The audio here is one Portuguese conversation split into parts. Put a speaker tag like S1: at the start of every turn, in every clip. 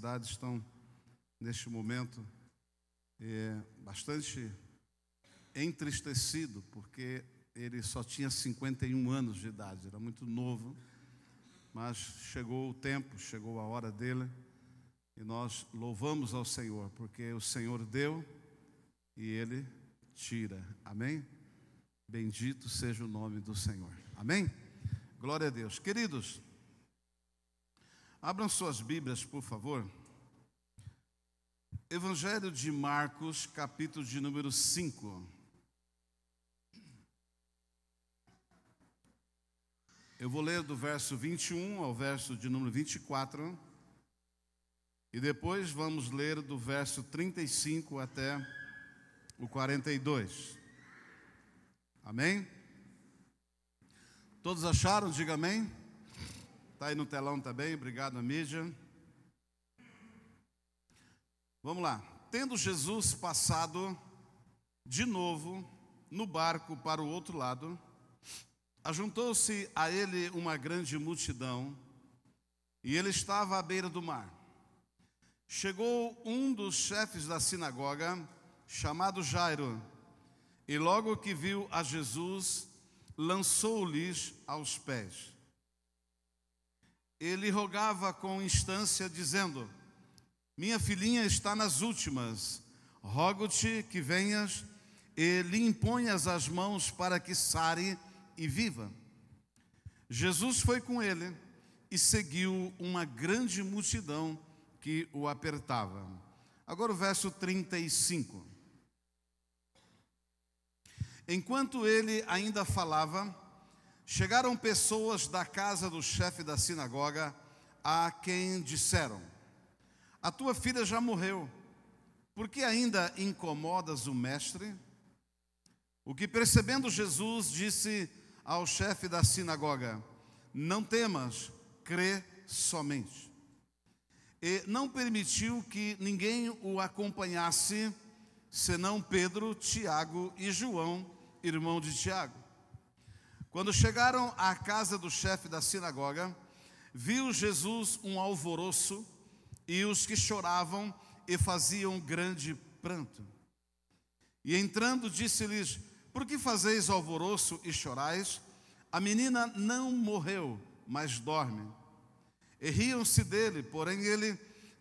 S1: cidade estão, neste momento, bastante entristecido, porque ele só tinha 51 anos de idade, era muito novo, mas chegou o tempo, chegou a hora dele, e nós louvamos ao Senhor, porque o Senhor deu e Ele tira, amém? Bendito seja o nome do Senhor, amém? Glória a Deus. Queridos, abram suas Bíblias, por favor. Evangelho de Marcos, capítulo de número 5. Eu vou ler do verso 21 ao verso de número 24. E depois vamos ler do verso 35 até o 42. Amém? Todos acharam? Diga amém. Está aí no telão também, obrigado a mídia. Vamos lá. Tendo Jesus passado de novo no barco para o outro lado, ajuntou-se a ele uma grande multidão, e ele estava à beira do mar. Chegou um dos chefes da sinagoga, chamado Jairo, e logo que viu a Jesus, lançou-lhes aos pés. Ele rogava com instância, dizendo: minha filhinha está nas últimas, rogo-te que venhas e lhe imponhas as mãos para que sare e viva. Jesus foi com ele e seguiu uma grande multidão que o apertava. Agora o verso 35. Enquanto ele ainda falava, chegaram pessoas da casa do chefe da sinagoga, a quem disseram: a tua filha já morreu, por que ainda incomodas o mestre? O que, percebendo Jesus, disse ao chefe da sinagoga: não temas, crê somente. E não permitiu que ninguém o acompanhasse, senão Pedro, Tiago e João, irmão de Tiago. Quando chegaram à casa do chefe da sinagoga, viu Jesus um alvoroço e os que choravam e faziam grande pranto. E entrando, disse-lhes: por que fazeis alvoroço e chorais? A menina não morreu, mas dorme. E riam-se dele, porém ele,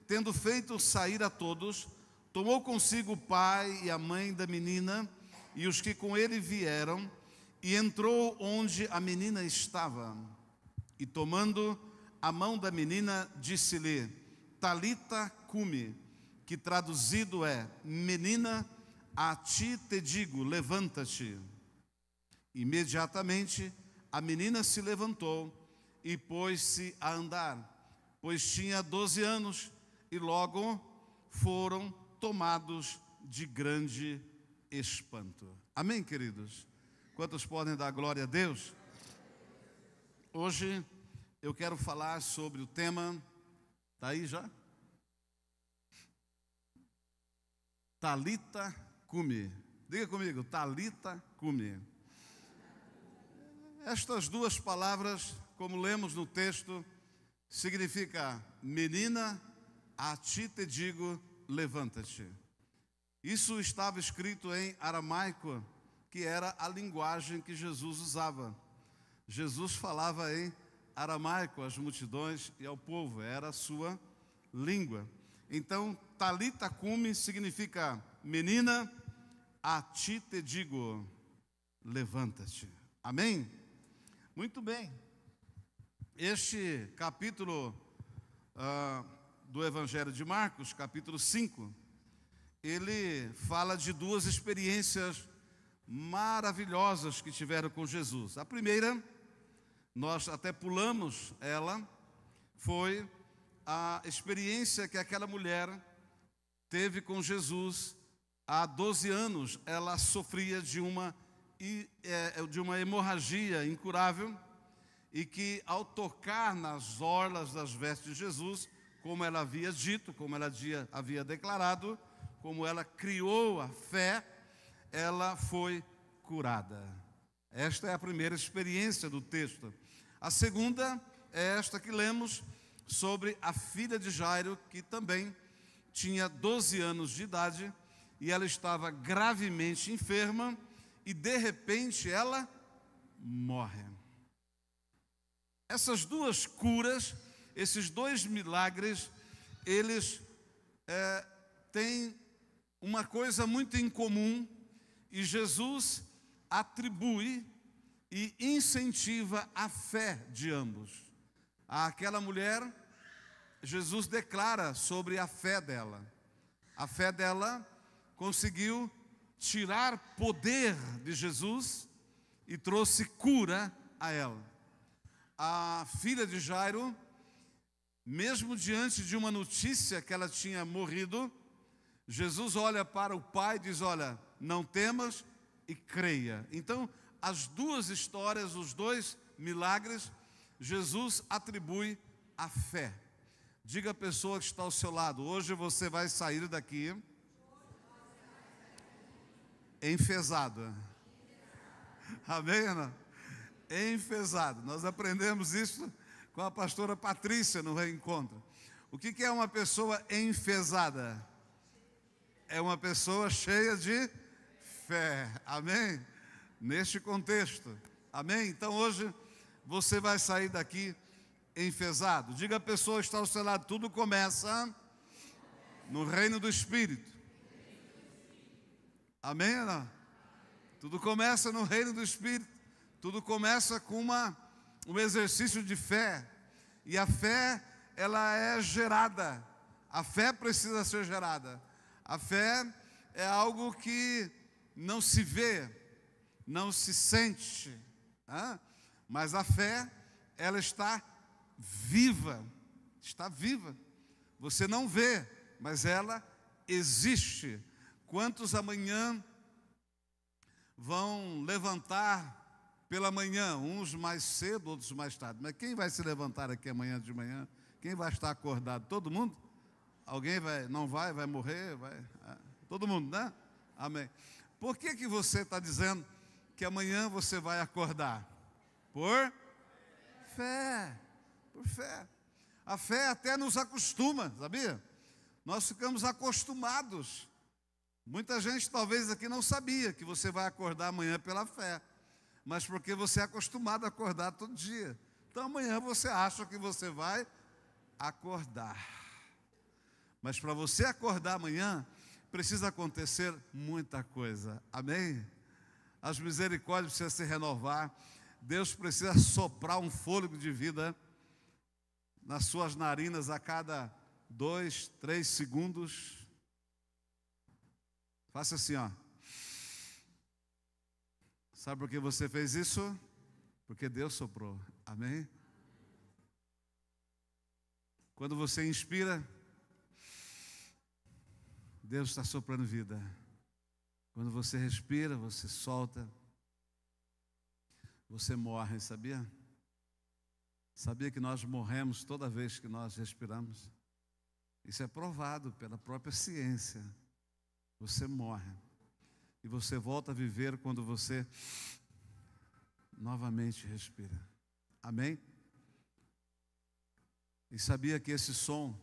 S1: tendo feito sair a todos, tomou consigo o pai e a mãe da menina e os que com ele vieram, e entrou onde a menina estava. E tomando a mão da menina, disse-lhe: Talita cumi, que traduzido é: menina, a ti te digo, levanta-te. Imediatamente a menina se levantou e pôs-se a andar, pois tinha 12 anos, e logo foram tomados de grande espanto. Amém, queridos? Quantos podem dar glória a Deus? Hoje eu quero falar sobre o tema, está aí já? Talita cumi. Diga comigo, Talita cumi. Estas duas palavras, como lemos no texto, significa: menina, a ti te digo, levanta-te. Isso estava escrito em aramaico, que era a linguagem que Jesus usava. Jesus falava em aramaico às multidões e ao povo, era a sua língua. Então, Talita cumi significa: menina, a ti te digo, levanta-te. Amém? Muito bem. Este capítulo do Evangelho de Marcos, capítulo 5, ele fala de duas experiências maravilhosas que tiveram com Jesus. A primeira, nós até pulamos ela, foi a experiência que aquela mulher teve com Jesus. Há 12 anos ela sofria de uma hemorragia incurável, e que ao tocar nas orlas das vestes de Jesus, como ela havia dito, como ela havia declarado, como ela criou a fé, ela foi curada. Esta é a primeira experiência do texto. A segunda é esta que lemos, sobre a filha de Jairo, que também tinha 12 anos de idade, e ela estava gravemente enferma, e de repente ela morre. Essas duas curas, esses dois milagres, eles têm uma coisa muito em comum, e Jesus atribui e incentiva a fé de ambos. Àquela mulher, Jesus declara sobre a fé dela. A fé dela conseguiu tirar poder de Jesus e trouxe cura a ela. A filha de Jairo, mesmo diante de uma notícia que ela tinha morrido, Jesus olha para o pai e diz: olha, não temas e creia. Então, as duas histórias, os dois milagres, Jesus atribui a fé. Diga à pessoa que está ao seu lado: hoje você vai sair daqui enfesado. Amém, Ana? Enfesado. Nós aprendemos isso com a pastora Patrícia no reencontro. O que é uma pessoa enfesada? É uma pessoa cheia de fé. Amém? Neste contexto. Amém? Então hoje você vai sair daqui enfesado. Diga à pessoa que está ao seu lado: tudo começa no reino do Espírito. Amém ou não? Tudo começa no reino do Espírito. Tudo começa com um exercício de fé. E a fé, ela é gerada. A fé precisa ser gerada. A fé é algo que não se vê, não se sente, mas a fé, ela está viva. Está viva. Você não vê, mas ela existe. Quantos amanhã vão levantar pela manhã, uns mais cedo, outros mais tarde? Mas quem vai se levantar aqui amanhã de manhã? Quem vai estar acordado? Todo mundo? Alguém não vai morrer? Todo mundo, né? Amém. Por que você está dizendo que amanhã você vai acordar? Por fé. Por fé. A fé até nos acostuma, sabia? Nós ficamos acostumados. Muita gente talvez aqui não sabia que você vai acordar amanhã pela fé, mas porque você é acostumado a acordar todo dia. Então amanhã você acha que você vai acordar. Mas para você acordar amanhã, precisa acontecer muita coisa. Amém? As misericórdias precisam se renovar. Deus precisa soprar um fôlego de vida nas suas narinas a cada 2, 3 segundos. Faça assim, ó. Sabe por que você fez isso? Porque Deus soprou. Amém? Quando você inspira, Deus está soprando vida. Quando você respira, você solta, você morre, sabia? Sabia que nós morremos toda vez que nós respiramos? Isso é provado pela própria ciência. Você morre. E você volta a viver quando você novamente respira. Amém? E sabia que esse som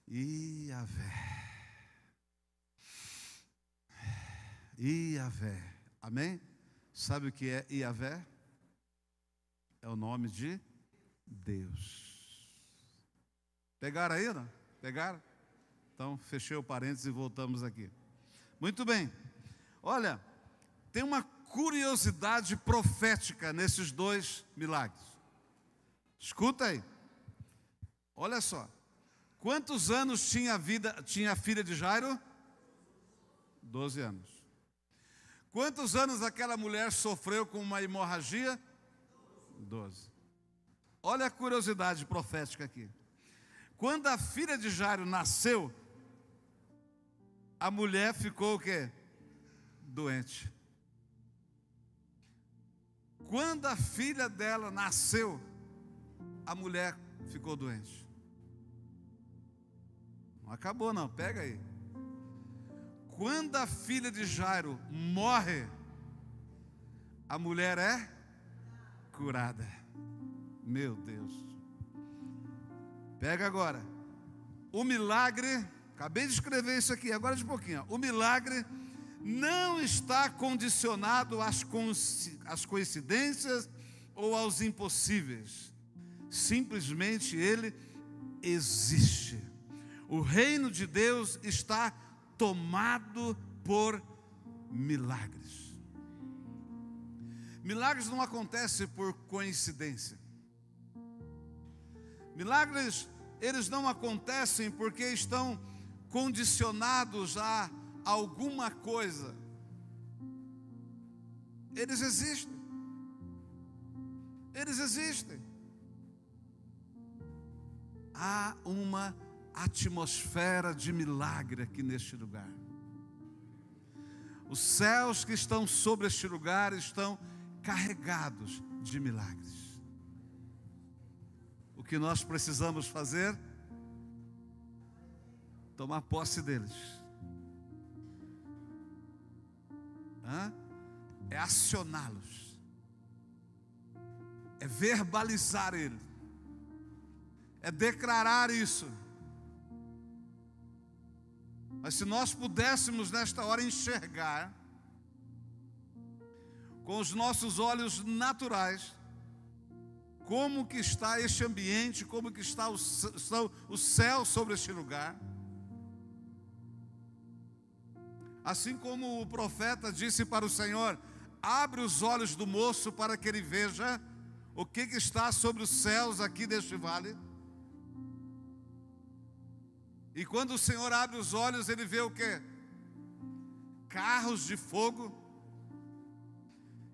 S1: Iavé. Amém? Sabe o que é Iavé? É o nome de Deus. Pegaram aí, não? Pegaram? Então, fechei o parênteses e voltamos aqui. Muito bem. Olha, tem uma curiosidade profética nesses dois milagres. Escuta aí. Olha só. Quantos anos tinha a filha de Jairo? 12 anos. Quantos anos aquela mulher sofreu com uma hemorragia? 12. Olha a curiosidade profética aqui. Quando a filha de Jairo nasceu, a mulher ficou o quê? Doente. Quando a filha dela nasceu, a mulher ficou doente. Não acabou não, pega aí. Quando a filha de Jairo morre, a mulher é curada. Meu Deus. Pega agora. O milagre, acabei de escrever isso aqui, agora de pouquinho. O milagre não está condicionado às coincidências ou aos impossíveis. Simplesmente ele existe. O reino de Deus está tomado por milagres. Milagres não acontecem por coincidência. Milagres, eles não acontecem porque estão condicionados a alguma coisa. Eles existem. Eles existem. Há uma atmosfera de milagre aqui neste lugar. Os céus que estão sobre este lugar estão carregados de milagres. O que nós precisamos fazer? Tomar posse deles. É acioná-los. É verbalizar ele. É declarar isso. Mas se nós pudéssemos nesta hora enxergar com os nossos olhos naturais como que está este ambiente, como que está o céu sobre este lugar, assim como o profeta disse para o Senhor: abre os olhos do moço para que ele veja o que está sobre os céus aqui deste vale. E quando o Senhor abre os olhos, ele vê o quê? Carros de fogo.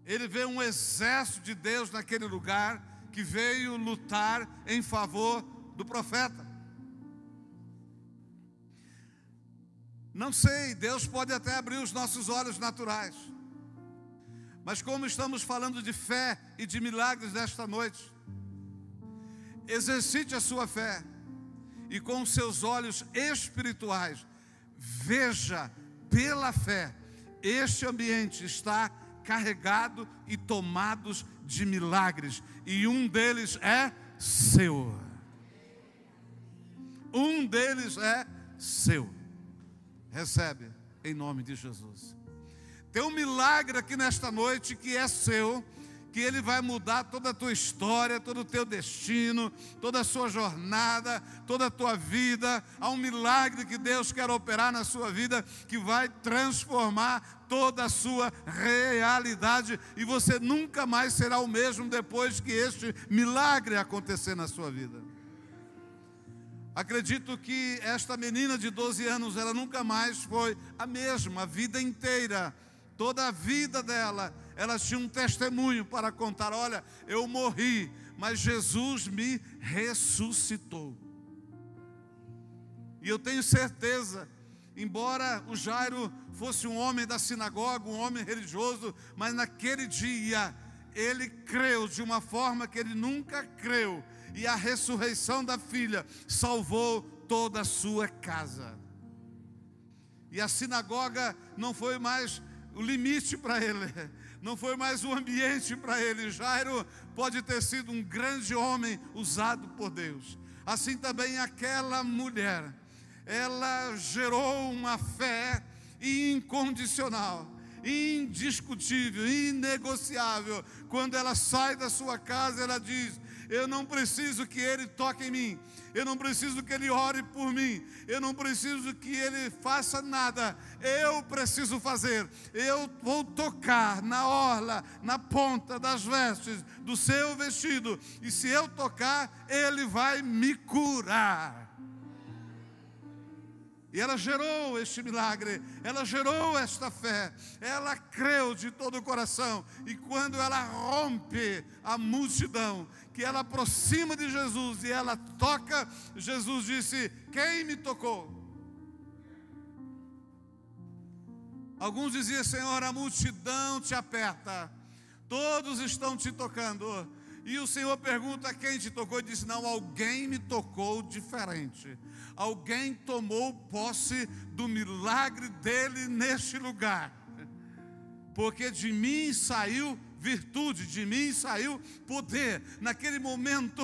S1: Ele vê um exército de Deus naquele lugar que veio lutar em favor do profeta. Não sei, Deus pode até abrir os nossos olhos naturais. Mas como estamos falando de fé e de milagres nesta noite, exercite a sua fé. E com os seus olhos espirituais, veja pela fé, este ambiente está carregado e tomado de milagres. E um deles é seu. Um deles é seu. Recebe em nome de Jesus. Tem um milagre aqui nesta noite que é seu, que ele vai mudar toda a tua história, todo o teu destino, toda a sua jornada, toda a tua vida. Há um milagre que Deus quer operar na sua vida, que vai transformar toda a sua realidade, e você nunca mais será o mesmo depois que este milagre acontecer na sua vida. Acredito que esta menina de 12 anos, ela nunca mais foi a mesma, a vida inteira. Toda a vida dela, ela tinha um testemunho para contar: olha, eu morri, mas Jesus me ressuscitou. E eu tenho certeza, embora o Jairo fosse um homem da sinagoga, um homem religioso, mas naquele dia, ele creu de uma forma que ele nunca creu. E a ressurreição da filha salvou toda a sua casa. E a sinagoga não foi mais o limite para ele, não foi mais o ambiente para ele. Jairo pode ter sido um grande homem usado por Deus. Assim também aquela mulher, ela gerou uma fé incondicional, indiscutível, inegociável. Quando ela sai da sua casa, ela diz: eu não preciso que ele toque em mim, eu não preciso que ele ore por mim, eu não preciso que ele faça nada, eu preciso fazer. Eu vou tocar na orla, na ponta das vestes do seu vestido, e se eu tocar, ele vai me curar. E ela gerou este milagre, ela gerou esta fé, ela creu de todo o coração. E quando ela rompe a multidão, que ela aproxima de Jesus e ela toca, Jesus disse: quem me tocou? Alguns diziam: Senhor, a multidão te aperta, todos estão te tocando. E o Senhor pergunta: quem te tocou? E disse: não, alguém me tocou diferente. Alguém tomou posse do milagre dele neste lugar. Porque de mim saiu virtude, de mim saiu poder. Naquele momento,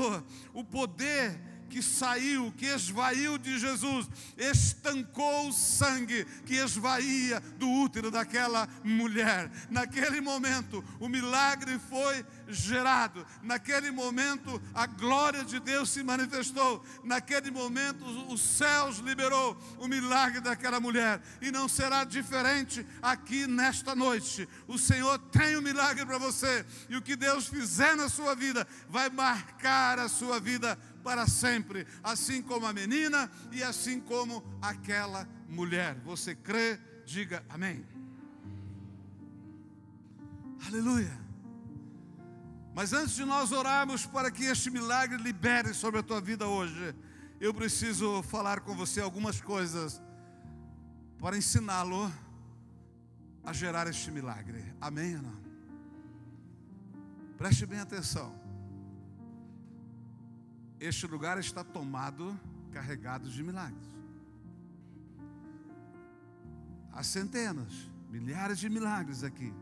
S1: o poder que saiu, que esvaiu de Jesus, estancou o sangue que esvaía do útero daquela mulher. Naquele momento, o milagre foi gerado. Naquele momento, a glória de Deus se manifestou. Naquele momento, os céus liberou o milagre daquela mulher. E não será diferente aqui nesta noite. O Senhor tem um milagre para você. E o que Deus fizer na sua vida vai marcar a sua vida para sempre, assim como a menina e assim como aquela mulher. Você crê? Diga amém. Aleluia. Mas antes de nós orarmos para que este milagre libere sobre a tua vida hoje, eu preciso falar com você algumas coisas para ensiná-lo a gerar este milagre. Amém ou não? Preste bem atenção. Este lugar está tomado, carregado de milagres. Há centenas, milhares de milagres aqui.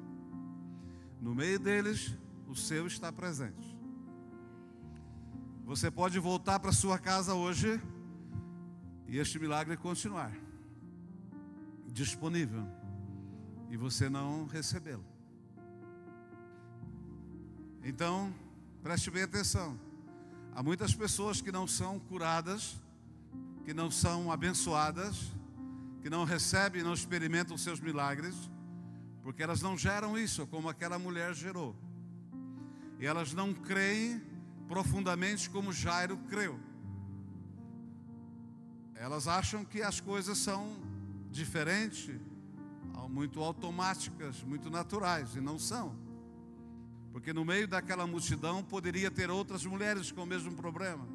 S1: No meio deles, o seu está presente. Você pode voltar para sua casa hoje e este milagre continuar disponível e você não recebê-lo. Então, preste bem atenção. Há muitas pessoas que não são curadas, que não são abençoadas, que não recebem e não experimentam os seus milagres, porque elas não geram isso como aquela mulher gerou. E elas não creem profundamente como Jairo creu. Elas acham que as coisas são diferentes, muito automáticas, muito naturais, e não são. Porque no meio daquela multidão poderia ter outras mulheres com o mesmo problema.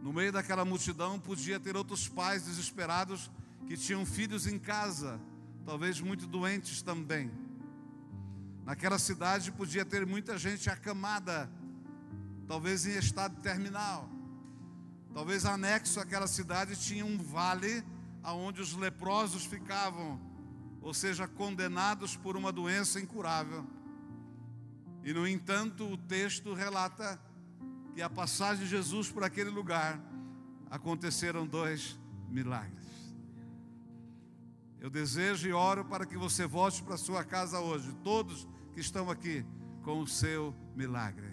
S1: No meio daquela multidão podia ter outros pais desesperados que tinham filhos em casa, talvez muito doentes também. Naquela cidade podia ter muita gente acamada, talvez em estado terminal. Talvez anexo àquela cidade tinha um vale onde os leprosos ficavam, ou seja, condenados por uma doença incurável. E no entanto, o texto relata que a passagem de Jesus por aquele lugar aconteceram 2 milagres. Eu desejo e oro para que você volte para sua casa hoje, todos que estão aqui, com o seu milagre.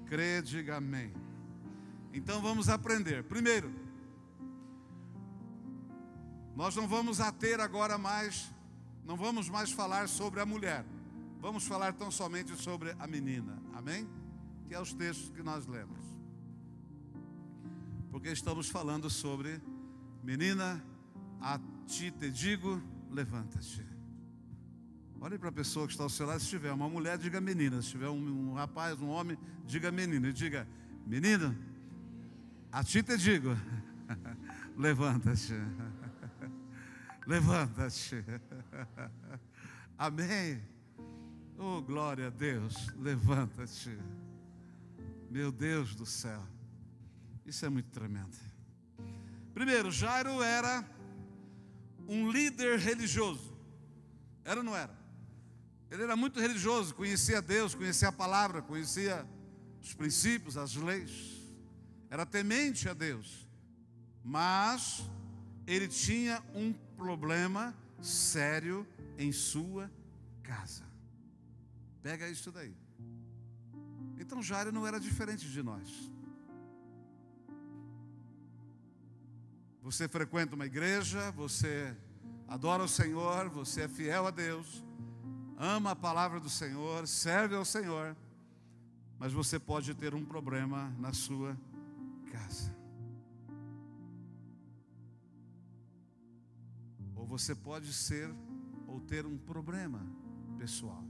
S1: Crê, diga amém. Então vamos aprender. Primeiro, nós não vamos mais falar sobre a mulher. Vamos falar tão somente sobre a menina, amém? Que é os textos que nós lemos. Porque estamos falando sobre menina, a ti te digo, levanta-te. Olhe para a pessoa que está ao seu lado, se tiver uma mulher, diga menina. Se tiver um rapaz, um homem, diga menino. E diga, menino, a ti te digo, levanta-te. Levanta-te. Amém. Oh, glória a Deus, levanta-te. Meu Deus do céu, isso é muito tremendo. Primeiro, Jairo era um líder religioso. Era ou não era? Ele era muito religioso, conhecia Deus, conhecia a palavra, conhecia os princípios, as leis. Era temente a Deus. Mas ele tinha um problema sério em sua casa. Pega isso daí. Então Jairo não era diferente de nós. Você frequenta uma igreja, você adora o Senhor, você é fiel a Deus, ama a palavra do Senhor, serve ao Senhor, mas você pode ter um problema na sua casa. Ou você pode ter um problema pessoal.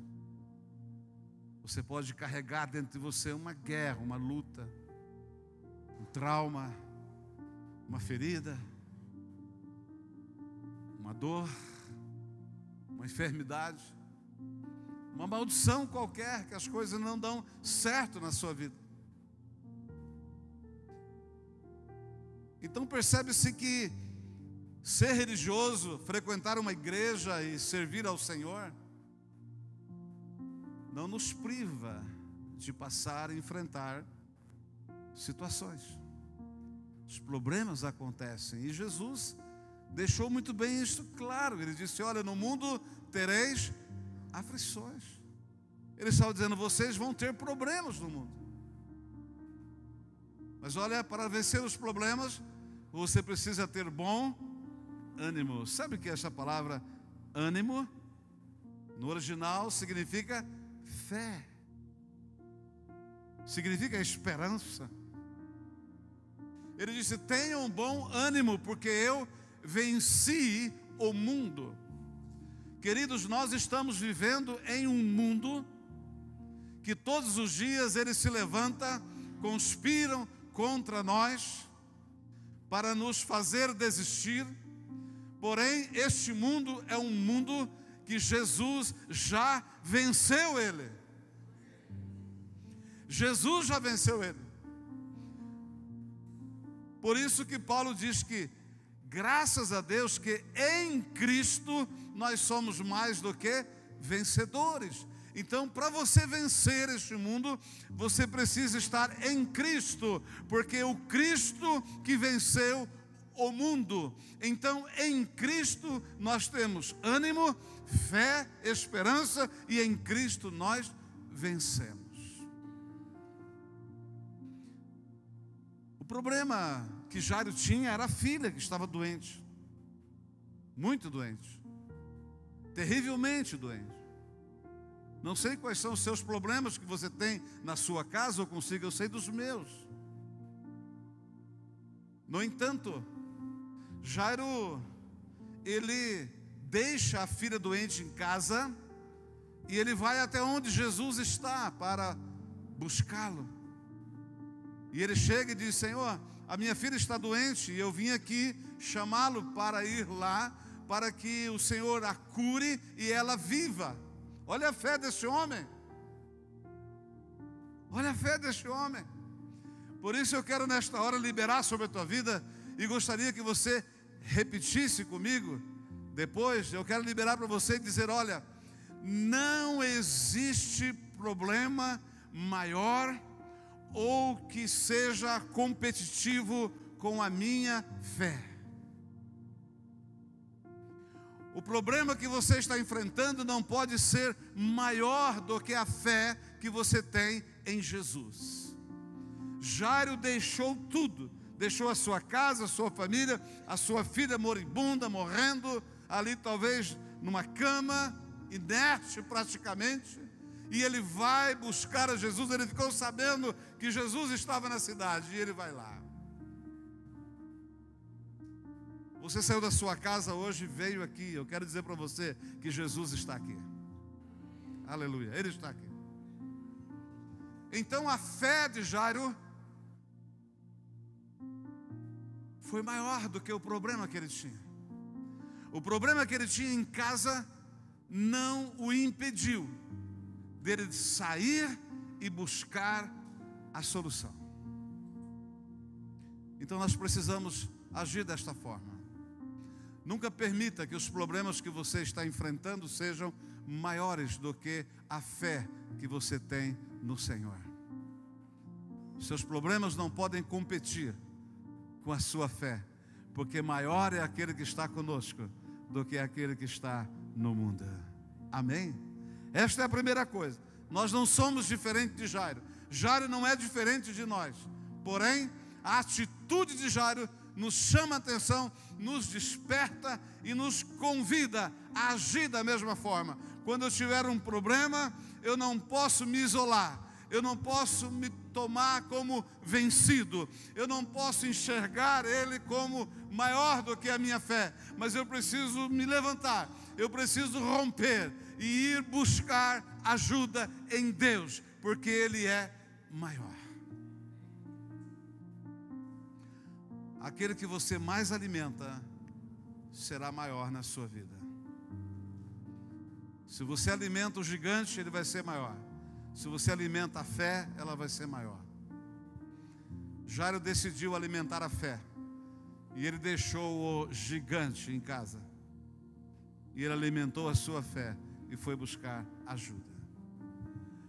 S1: Você pode carregar dentro de você uma guerra, uma luta, um trauma, uma ferida, uma dor, uma enfermidade, uma maldição qualquer, que as coisas não dão certo na sua vida. Então percebe-se que ser religioso, frequentar uma igreja e servir ao Senhor, não nos priva de passar e enfrentar situações. Os problemas acontecem e Jesus deixou muito bem isso claro. Ele disse: olha, no mundo tereis aflições. Ele estava dizendo: vocês vão ter problemas no mundo. Mas olha, para vencer os problemas, você precisa ter bom ânimo. Sabe o que é essa palavra ânimo? No original significa fé. Significa esperança. Ele disse: tenham bom ânimo, porque eu venci o mundo. Queridos, nós estamos vivendo em um mundo que todos os dias ele se levanta, conspiram contra nós para nos fazer desistir. Porém, este mundo é um mundo que Jesus já venceu ele. Jesus já venceu ele. Por isso que Paulo diz que, graças a Deus, que em Cristo nós somos mais do que vencedores. Então, para você vencer este mundo, você precisa estar em Cristo, porque o Cristo que venceu o mundo. Então, em Cristo nós temos ânimo, fé, esperança, e em Cristo nós vencemos. O problema que Jairo tinha era a filha que estava doente, muito doente, terrivelmente doente. Não sei quais são os seus problemas que você tem na sua casa ou consigo, eu sei dos meus. No entanto, Jairo, ele deixa a filha doente em casa e ele vai até onde Jesus está para buscá-lo. E ele chega e diz: Senhor, a minha filha está doente e eu vim aqui chamá-lo para ir lá, para que o Senhor a cure e ela viva. Olha a fé desse homem. Olha a fé desse homem. Por isso eu quero nesta hora liberar sobre a tua vida, e gostaria que você repetisse comigo. Depois eu quero liberar para você e dizer: olha, não existe problema maior ou que seja competitivo com a minha fé. O problema que você está enfrentando não pode ser maior do que a fé que você tem em Jesus. Jairo deixou tudo, deixou a sua casa, a sua família, a sua filha moribunda, morrendo ali talvez numa cama, inerte praticamente, e ele vai buscar a Jesus. Ele ficou sabendo que Jesus estava na cidade e ele vai lá. Você saiu da sua casa hoje e veio aqui. Eu quero dizer para você que Jesus está aqui. Aleluia, Ele está aqui. Então a fé de Jairo foi maior do que o problema que ele tinha. O problema que ele tinha em casa não o impediu dele sair e buscar a solução. Então nós precisamos agir desta forma. Nunca permita que os problemas que você está enfrentando sejam maiores do que a fé que você tem no Senhor. Seus problemas não podem competir com a sua fé, porque maior é aquele que está conosco do que aquele que está no mundo. Amém? Esta é a primeira coisa. Nós não somos diferentes de Jairo. Jairo não é diferente de nós. Porém, a atitude de Jairo nos chama a atenção, nos desperta e nos convida a agir da mesma forma. Quando eu tiver um problema, eu não posso me isolar, eu não posso me tomar como vencido, eu não posso enxergar ele como maior do que a minha fé, mas eu preciso me levantar, eu preciso romper e ir buscar ajuda em Deus, porque Ele é maior. Aquele que você mais alimenta será maior na sua vida. Se você alimenta o gigante, ele vai ser maior. Se você alimenta a fé, ela vai ser maior. Jairo decidiu alimentar a fé, e ele deixou o gigante em casa, e ele alimentou a sua fé e foi buscar ajuda.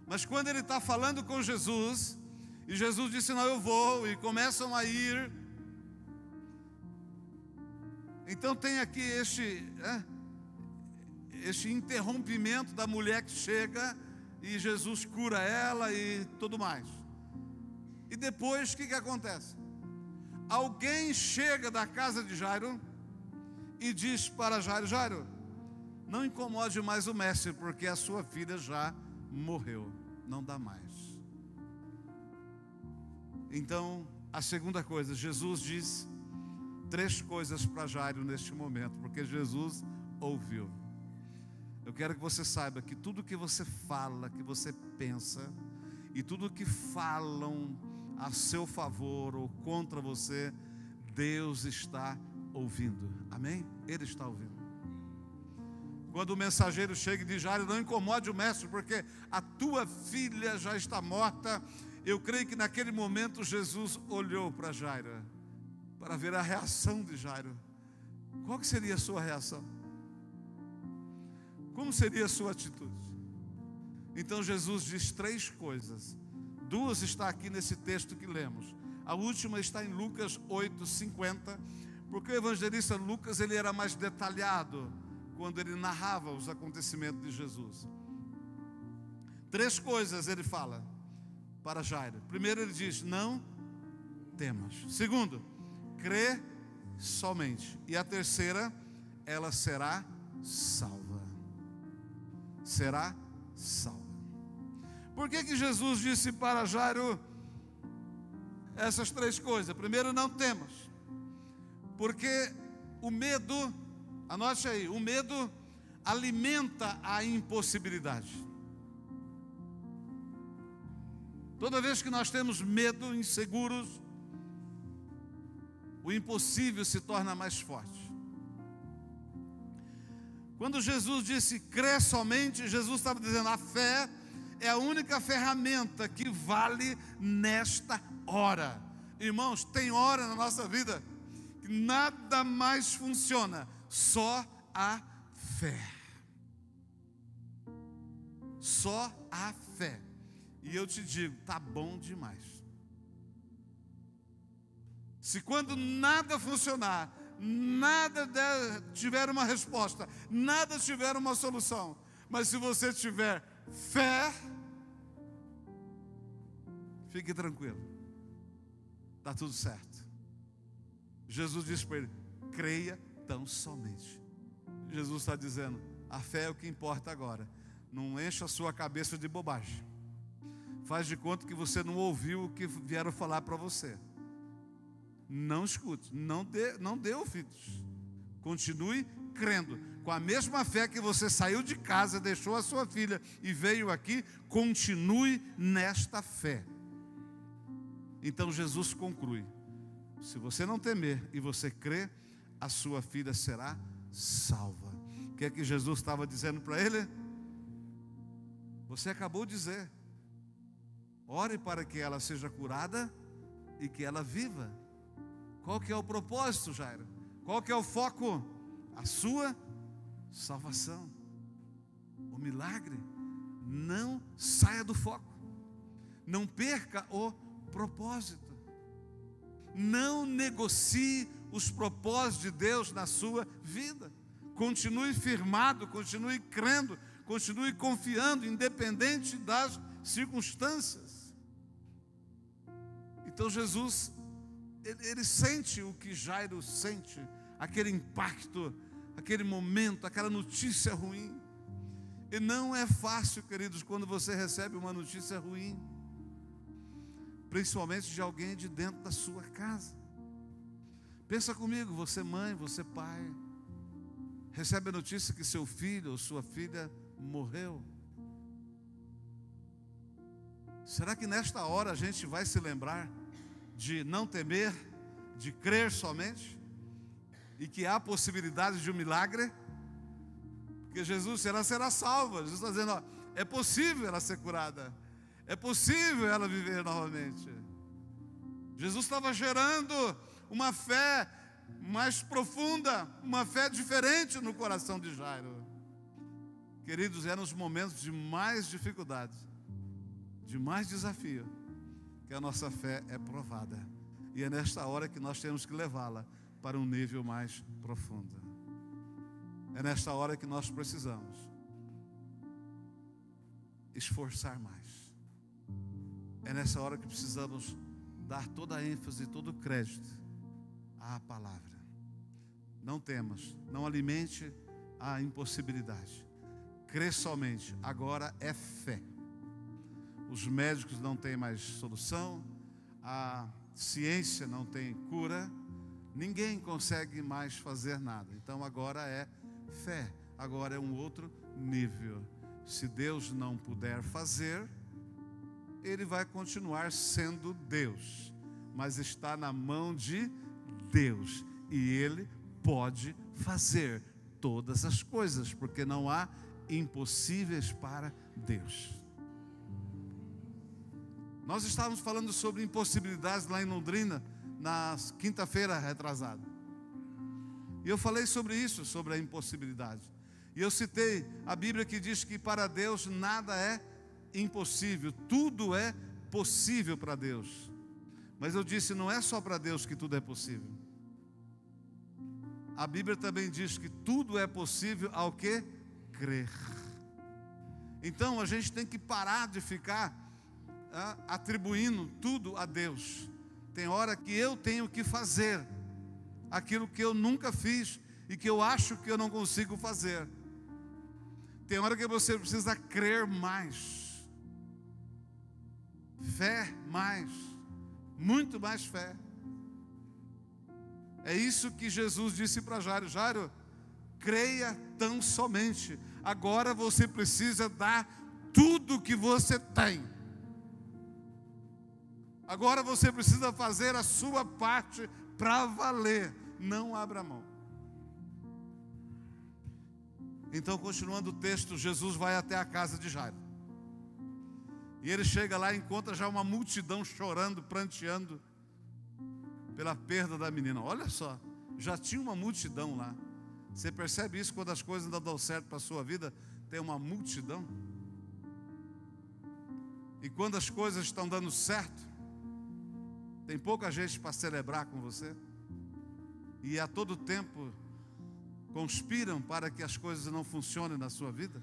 S1: Mas quando ele está falando com Jesus, e Jesus disse, não, eu vou, e começam a ir. Então tem aqui este interrompimento da mulher que chega, e Jesus cura ela e tudo mais. E depois, o que acontece? Alguém chega da casa de Jairo e diz para Jairo, Jairo, não incomode mais o mestre, porque a sua filha já morreu, não dá mais. Então, a segunda coisa, Jesus diz 3 coisas para Jairo neste momento, porque Jesus ouviu. Eu quero que você saiba que tudo que você fala, que você pensa, e tudo que falam a seu favor ou contra você, Deus está ouvindo. Amém? Ele está ouvindo. Quando o mensageiro chega e diz, Jairo, não incomode o mestre, porque a tua filha já está morta. Eu creio que naquele momento Jesus olhou para Jairo, para ver a reação de Jairo. Qual que seria a sua reação? Como seria a sua atitude? Então Jesus diz 3 coisas. 2 está aqui nesse texto que lemos. A última está em Lucas 8:50, porque o evangelista Lucas, ele era mais detalhado quando ele narrava os acontecimentos de Jesus. 3 coisas ele fala para Jairo. Primeiro ele diz, não temas. Segundo, crê somente. E a terceira, ela será salva. Será salva. Por que Jesus disse para Jairo essas 3 coisas? Primeiro, não temas. Porque o medo, anote aí, o medo alimenta a impossibilidade. Toda vez que nós temos medo, inseguros, o impossível se torna mais forte. Quando Jesus disse, crê somente, Jesus estava dizendo, a fé é a única ferramenta que vale nesta hora. Irmãos, tem hora na nossa vida que nada mais funciona, só a fé. Só a fé. E eu te digo, tá bom demais. Se quando nada funcionar, nada tiver uma resposta, nada tiver uma solução, mas se você tiver fé, fique tranquilo, está tudo certo. Jesus disse para ele, creia tão somente. Jesus está dizendo, a fé é o que importa agora. Não encha a sua cabeça de bobagem. Faz de conta que você não ouviu o que vieram falar para você. Não escute, não dê ouvidos. Continue crendo. Com a mesma fé que você saiu de casa, deixou a sua filha e veio aqui, continue nesta fé. Então Jesus conclui, se você não temer e você crer, a sua filha será salva. O que é que Jesus estava dizendo para ele? Você acabou de dizer, ore para que ela seja curada e que ela viva. Qual que é o propósito, Jairo? Qual que é o foco? A sua salvação. O milagre. Não saia do foco. Não perca o propósito. Não negocie os propósitos de Deus na sua vida. Continue firmado, continue crendo, continue confiando, independente das circunstâncias. Então Jesus, ele sente o que Jairo sente, aquele impacto, aquele momento, aquela notícia ruim. E não é fácil, queridos, quando você recebe uma notícia ruim, principalmente de alguém de dentro da sua casa. Pensa comigo, você mãe, você pai, recebe a notícia que seu filho ou sua filha morreu. Será que nesta hora a gente vai se lembrar de não temer, de crer somente, e que há possibilidade de um milagre? Porque Jesus, ela será salva. Jesus está dizendo, ó, é possível ela ser curada, é possível ela viver novamente. Jesus estava gerando uma fé mais profunda, uma fé diferente no coração de Jairo. Queridos, eram os momentos de mais dificuldade. de mais desafio, que a nossa fé é provada. E é nesta hora que nós temos que levá-la para um nível mais profundo. É nesta hora que nós precisamos esforçar mais. É nessa hora que precisamos dar toda a ênfase e todo o crédito à palavra. Não temas, não alimente a impossibilidade. Crê somente, agora é fé. Os médicos não têm mais solução, a ciência não tem cura, ninguém consegue mais fazer nada. Então agora é fé, agora é um outro nível. Se Deus não puder fazer, Ele vai continuar sendo Deus, mas está na mão de Deus, e Ele pode fazer todas as coisas, porque não há impossíveis para Deus. Nós estávamos falando sobre impossibilidades lá em Londrina, na quinta-feira retrasada. E eu falei sobre isso, sobre a impossibilidade. E eu citei a Bíblia que diz que para Deus nada é impossível, tudo é possível para Deus. Mas eu disse, não é só para Deus que tudo é possível. A Bíblia também diz que tudo é possível ao que crer. Então a gente tem que parar de ficar atribuindo tudo a Deus. Tem hora que eu tenho que fazer aquilo que eu nunca fiz e que eu acho que eu não consigo fazer. Tem hora que você precisa crer mais, fé mais, muito mais fé. É isso que Jesus disse para Jairo: Jairo, creia tão somente. Agora você precisa dar tudo o que você tem. Agora você precisa fazer a sua parte para valer. Não abra mão. Então, continuando o texto, Jesus vai até a casa de Jairo. E ele chega lá e encontra já uma multidão chorando, pranteando pela perda da menina. Olha só, já tinha uma multidão lá. Você percebe isso quando as coisas não dão certo para a sua vida? Tem uma multidão. E quando as coisas estão dando certo, tem pouca gente para celebrar com você. E a todo tempo conspiram para que as coisas não funcionem na sua vida.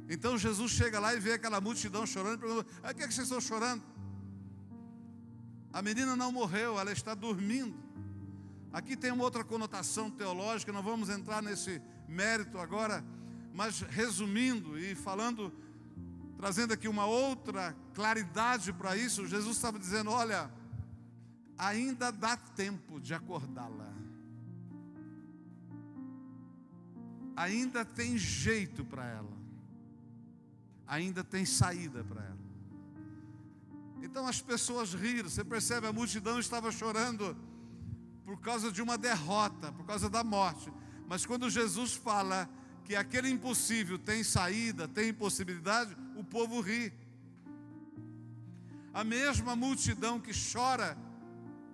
S1: Então Jesus chega lá e vê aquela multidão chorando e pergunta: o que é que vocês estão chorando? A menina não morreu, ela está dormindo. Aqui tem uma outra conotação teológica, não vamos entrar nesse mérito agora, mas resumindo e falando, trazendo aqui uma outra claridade para isso, Jesus estava dizendo: olha, ainda dá tempo de acordá-la. Ainda tem jeito para ela. Ainda tem saída para ela. Então as pessoas riram. Você percebe, a multidão estava chorando por causa de uma derrota, por causa da morte. Mas quando Jesus fala que aquele impossível tem saída, tem impossibilidade, o povo ri. A mesma multidão que chora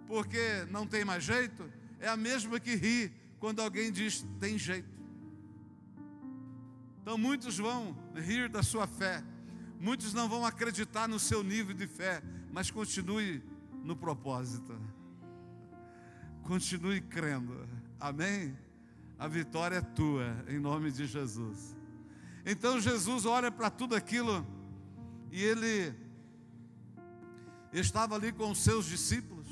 S1: porque não tem mais jeito, é a mesma que ri quando alguém diz tem jeito. Então muitos vão rir da sua fé, muitos não vão acreditar no seu nível de fé, mas continue no propósito, continue crendo, amém? A vitória é tua, em nome de Jesus. Então Jesus olha para tudo aquilo, e ele estava ali com os seus discípulos,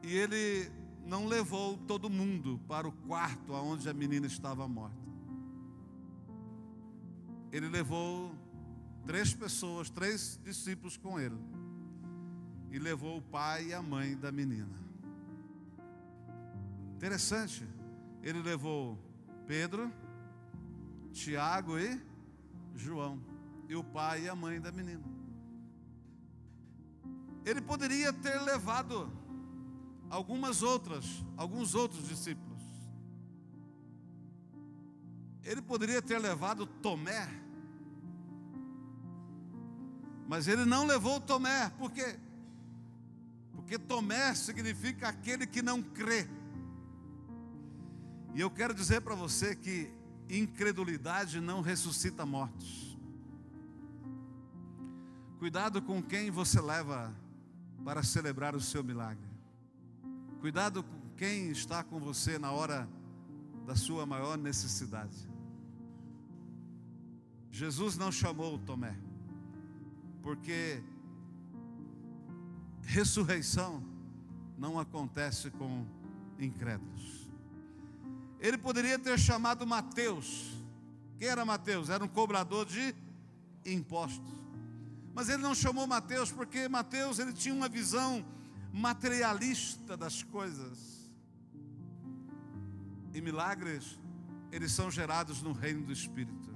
S1: e ele não levou todo mundo para o quarto onde a menina estava morta. Ele levou 3 pessoas, 3 discípulos com ele, e levou o pai e a mãe da menina. Interessante, ele levou Pedro, Tiago e João, e o pai e a mãe da menina. Ele poderia ter levado alguns outros discípulos. Ele poderia ter levado Tomé, mas ele não levou Tomé. Por quê? Porque Tomé significa aquele que não crê. E eu quero dizer para você que incredulidade não ressuscita mortos. Cuidado com quem você leva para celebrar o seu milagre. Cuidado com quem está com você na hora da sua maior necessidade. Jesus não chamou Tomé, porque ressurreição não acontece com incrédulos. Ele poderia ter chamado Mateus. Quem era Mateus? Era um cobrador de impostos. Mas ele não chamou Mateus porque Mateus, ele tinha uma visão materialista das coisas. E milagres, eles são gerados no reino do Espírito.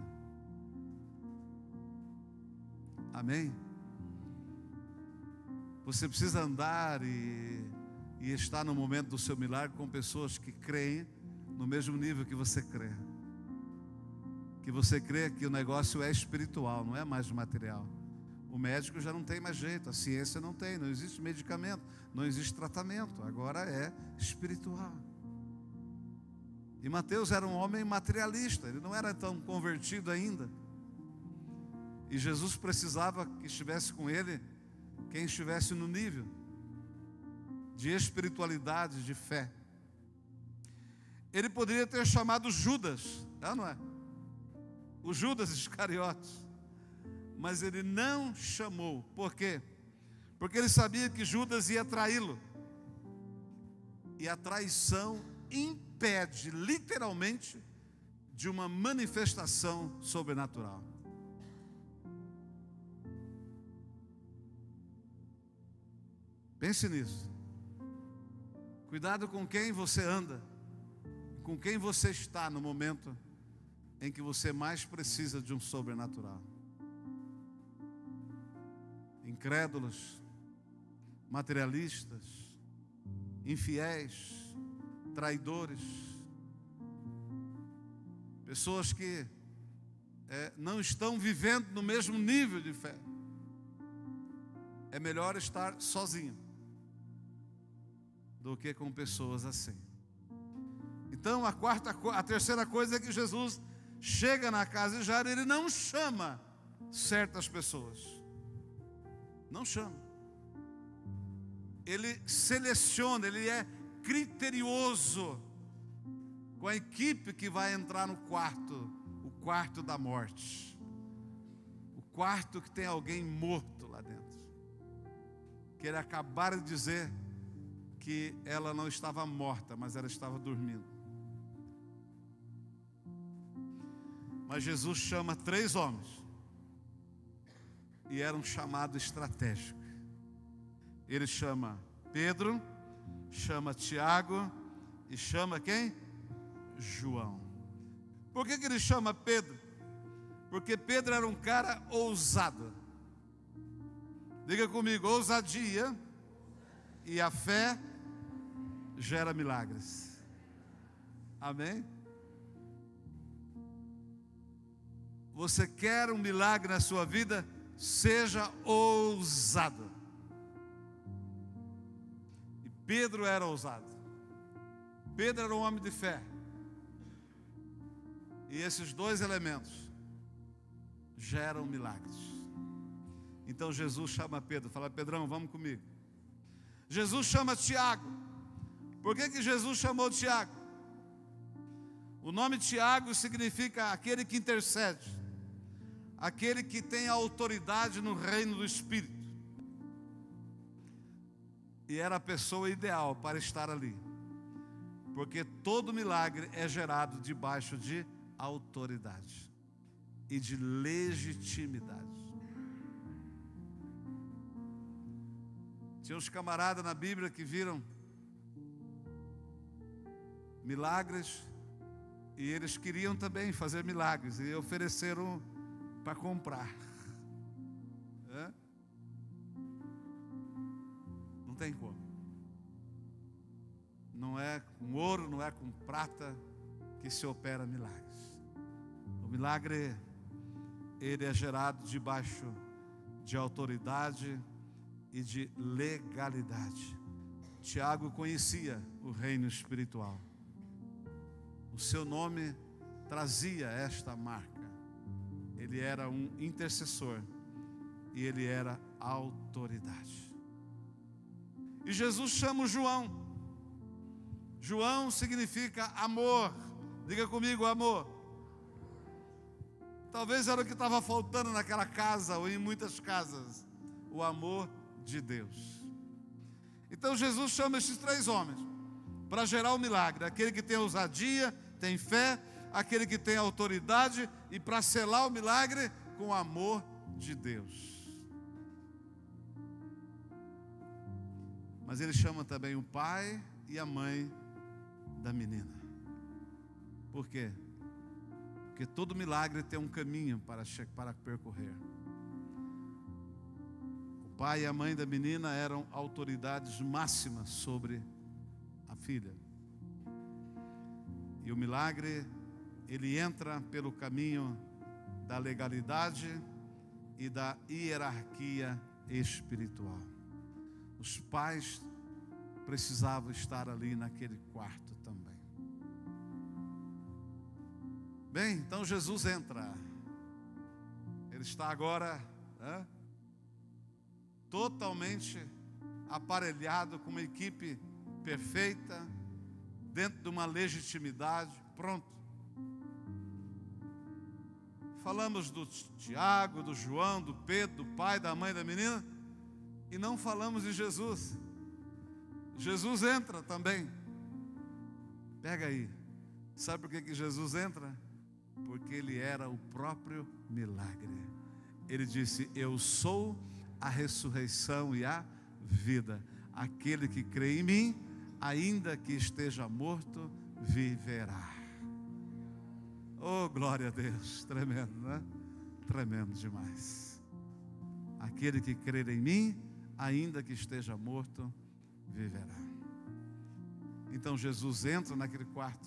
S1: Amém? Você precisa andar e estar no momento do seu milagre com pessoas que creem no mesmo nível que você crê. Que você crê que o negócio é espiritual, não é mais material. O médico já não tem mais jeito, a ciência não tem, não existe medicamento, não existe tratamento, agora é espiritual. E Mateus era um homem materialista, ele não era tão convertido ainda. E Jesus precisava que estivesse com ele quem estivesse no nível de espiritualidade, de fé. Ele poderia ter chamado Judas, não é? O Judas Iscariotes. Mas ele não chamou. Por quê? Porque ele sabia que Judas ia traí-lo. E a traição impede, literalmente, de uma manifestação sobrenatural. Pense nisso. Cuidado com quem você anda, com quem você está no momento em que você mais precisa de um sobrenatural. Incrédulos, materialistas, infiéis, traidores, pessoas que não estão vivendo no mesmo nível de fé. É melhor estar sozinho do que com pessoas assim. Então a terceira coisa é que Jesus chega na casa de Jairo, ele não chama certas pessoas. Não chama. Ele seleciona, ele é criterioso com a equipe que vai entrar no quarto, o quarto da morte, o quarto que tem alguém morto lá dentro, que ele acabara de dizer que ela não estava morta, mas ela estava dormindo. Mas Jesus chama 3 homens, e era um chamado estratégico. Ele chama Pedro, chama Tiago e chama quem? João. Por que ele chama Pedro? Porque Pedro era um cara ousado. Diga comigo, ousadia e a fé gera milagres. Amém? Você quer um milagre na sua vida? Seja ousado. E Pedro era ousado. Pedro era um homem de fé. E esses 2 elementos geram milagres. Então Jesus chama Pedro, fala: Pedrão, vamos comigo. Jesus chama Tiago. Por que Jesus chamou Tiago? O nome Tiago significa aquele que intercede, aquele que tem autoridade no reino do Espírito. E era a pessoa ideal para estar ali, porque todo milagre é gerado debaixo de autoridade e de legitimidade. Tinha uns camaradas na Bíblia que viram milagres e eles queriam também fazer milagres e ofereceram para comprar. Não tem como. Não é com ouro, não é com prata que se opera milagres. O milagre, ele é gerado debaixo de autoridade e de legalidade. Tiago conhecia o reino espiritual. O seu nome trazia esta marca. Ele era um intercessor e ele era autoridade. E Jesus chama o João. João significa amor. Diga comigo, amor. Talvez era o que estava faltando naquela casa ou em muitas casas, o amor de Deus. Então Jesus chama esses 3 homens para gerar o milagre: aquele que tem ousadia, tem fé, aquele que tem autoridade, e para selar o milagre com o amor de Deus. Mas ele chama também o pai e a mãe da menina. Por quê? Porque todo milagre tem um caminho para percorrer. O pai e a mãe da menina eram autoridades máximas sobre a filha. E o milagre, ele entra pelo caminho da legalidade e da hierarquia espiritual. Os pais precisavam estar ali naquele quarto também. Bem, então Jesus entra. Ele está agora totalmente aparelhado, com uma equipe perfeita, dentro de uma legitimidade, pronto. Falamos do Tiago, do João, do Pedro, do pai, da mãe da menina, e não falamos de Jesus. Jesus entra também. Pega aí. Sabe por que Jesus entra? Porque ele era o próprio milagre. Ele disse: eu sou a ressurreição e a vida. Aquele que crê em mim, ainda que esteja morto, viverá. Oh, glória a Deus. Tremendo, né? Tremendo demais. Aquele que crer em mim, ainda que esteja morto, viverá. Então Jesus entra naquele quarto,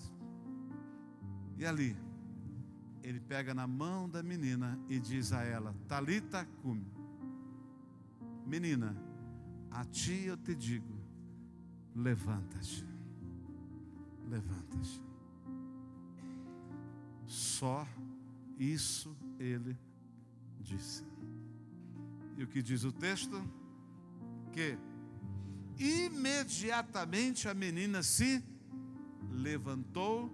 S1: e ali ele pega na mão da menina e diz a ela: Talita cumi. Menina, a ti eu te digo, levanta-te. Levanta-te. Só isso ele disse. E o que diz o texto? Que imediatamente a menina se levantou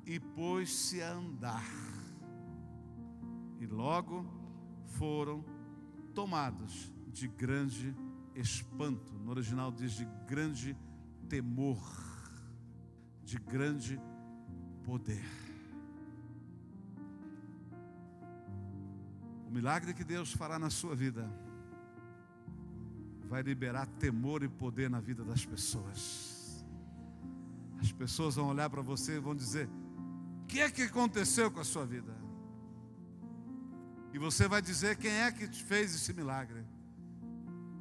S1: e pôs-se a andar. E logo foram tomados de grande espanto. No original diz de grande temor, de grande poder. O milagre que Deus fará na sua vida vai liberar temor e poder na vida das pessoas. As pessoas vão olhar para você e vão dizer: o que é que aconteceu com a sua vida? E você vai dizer quem é que fez esse milagre.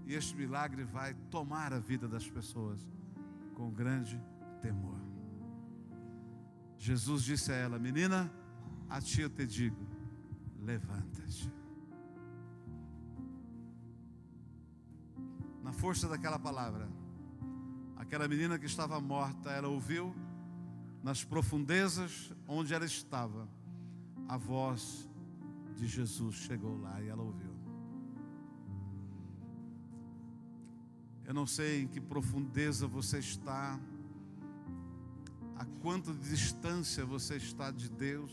S1: E este milagre vai tomar a vida das pessoas com grande temor. Jesus disse a ela: menina, a ti eu te digo, levanta-te. Na força daquela palavra, aquela menina que estava morta, ela ouviu, nas profundezas onde ela estava, a voz de Jesus chegou lá e ela ouviu. Eu não sei em que profundeza você está, a quanto de distância você está de Deus,